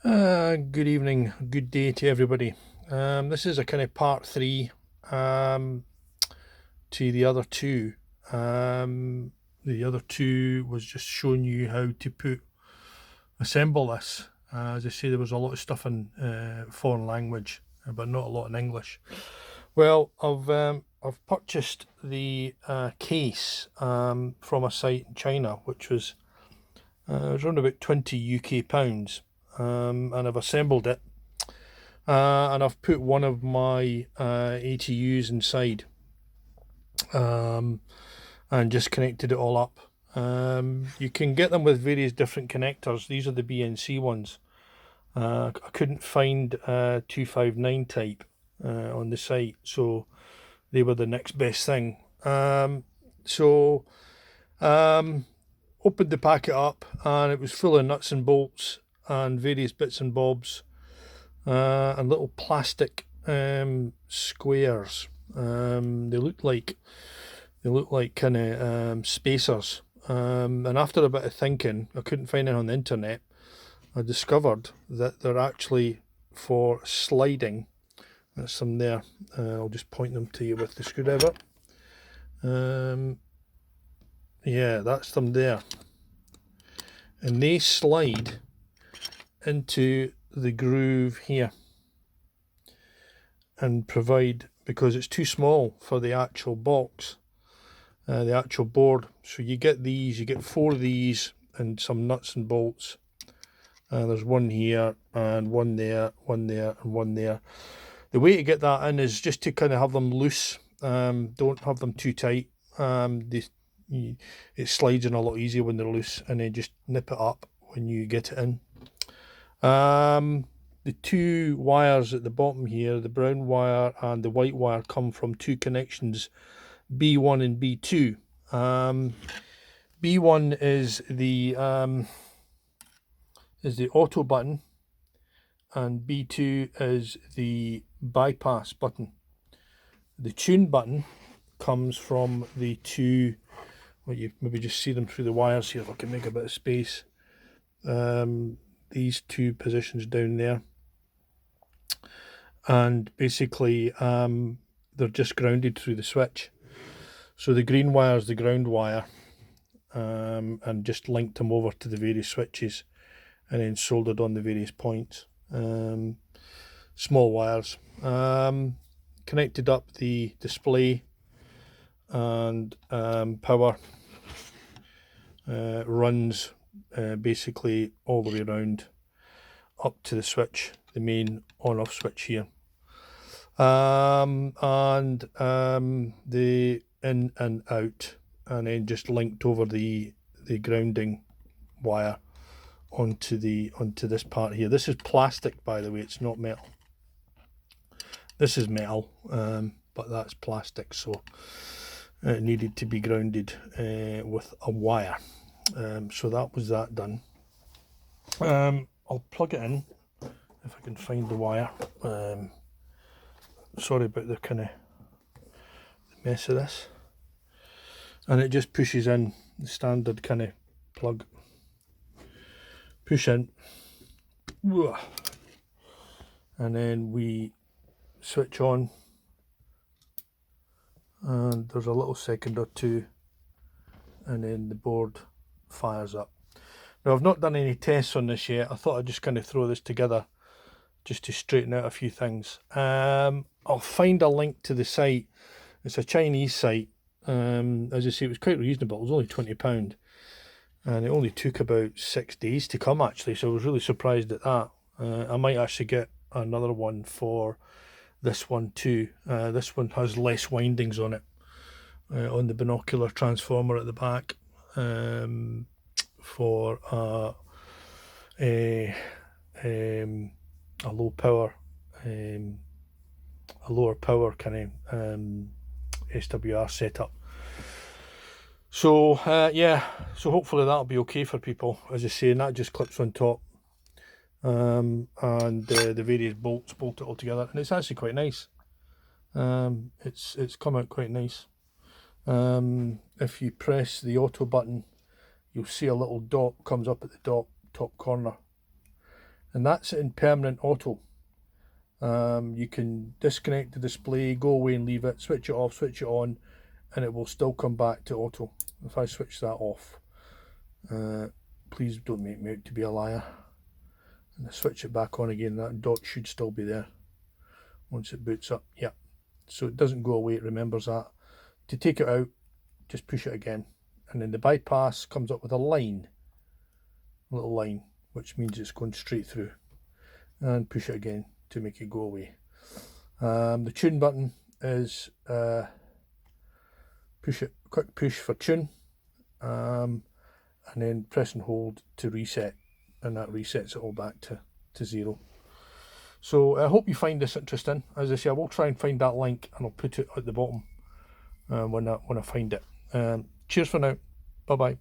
Good evening, good day to everybody. This is a kind of part three to the other two. The other two was just showing you how to assemble this. As I say, there was a lot of stuff in foreign language, but not a lot in English. Well, I've purchased the case from a site in China, which was around about 20 UK pounds. And I've assembled it, and I've put one of my ATUs inside, and just connected it all up. You can get them with various different connectors. These are the BNC ones. I couldn't find 259 type on the site, so they were the next best thing. So opened the packet up, and it was full of nuts and bolts and various bits and bobs, and little plastic squares. They look like kind of spacers. And after a bit of thinking, I couldn't find it on the internet. I discovered that they're actually for sliding. That's some there. I'll just point them to you with the screwdriver. Yeah, that's them there. And they slide into the groove here and provide, because it's too small for the actual box, the actual board. So you get these, you get 4 of these and some nuts and bolts. There's one here and one there, one there and one there. The way to get that in is just to kind of have them loose. Don't have them too tight. It slides in a lot easier when they're loose, and then just nip it up when you get it in. The 2 wires at the bottom here, the brown wire and the white wire, come from 2 connections, B1 and B2. B1 is the auto button, and B2 is the bypass button. The tune button comes from the 2. Well, you maybe just see them through the wires here. If I can make a bit of space. These 2 positions down there, and basically they're just grounded through the switch. So the green wire is the ground wire, and just linked them over to the various switches, and then soldered on the various points. Small wires. Connected up the display and power. Runs basically all the way around up to the switch, the main on-off switch here, and the in and out, and then just linked over the grounding wire onto this part here. This is plastic, by the way, it's not metal. This is metal, but that's plastic, so it needed to be grounded with a wire. So that was that done. I'll plug it in if I can find the wire. Sorry about the kind of mess of this. And it just pushes in the standard kind of plug. Push in. And then we switch on. And there's a little second or two, and then the board fires up. Now, I've not done any tests on this yet. I thought I'd just kind of throw this together just to straighten out a few things. I'll find a link to the site. It's a Chinese site. As I say, it was quite reasonable. It was only £20, and it only took about 6 days to come, actually, so I was really surprised at that. I might actually get another one for this one too. This one has less windings on it, on the binocular transformer at the back, for a low power, a lower power kind of SWR setup. So yeah, so hopefully that'll be okay for people. As I say, and that just clips on top, and the various bolts bolt it all together, and it's actually quite nice. It's come out quite nice. If you press the auto button, you'll see a little dot comes up at the top corner, and that's in permanent auto. You can disconnect the display, go away and leave it, switch it off, switch it on, and it will still come back to auto. If I switch that off, please don't make me out to be a liar, and I switch it back on again, that dot should still be there once it boots up. Yeah, so it doesn't go away, it remembers that. To take it out, just push it again, and then the bypass comes up with a line, a little line, which means it's going straight through, and push it again to make it go away. The tune button is quick push for tune, and then press and hold to reset, and that resets it all back to 0. So I hope you find this interesting. As I say, I will try and find that link, and I'll put it at the bottom when I find it. Cheers for now. Bye bye.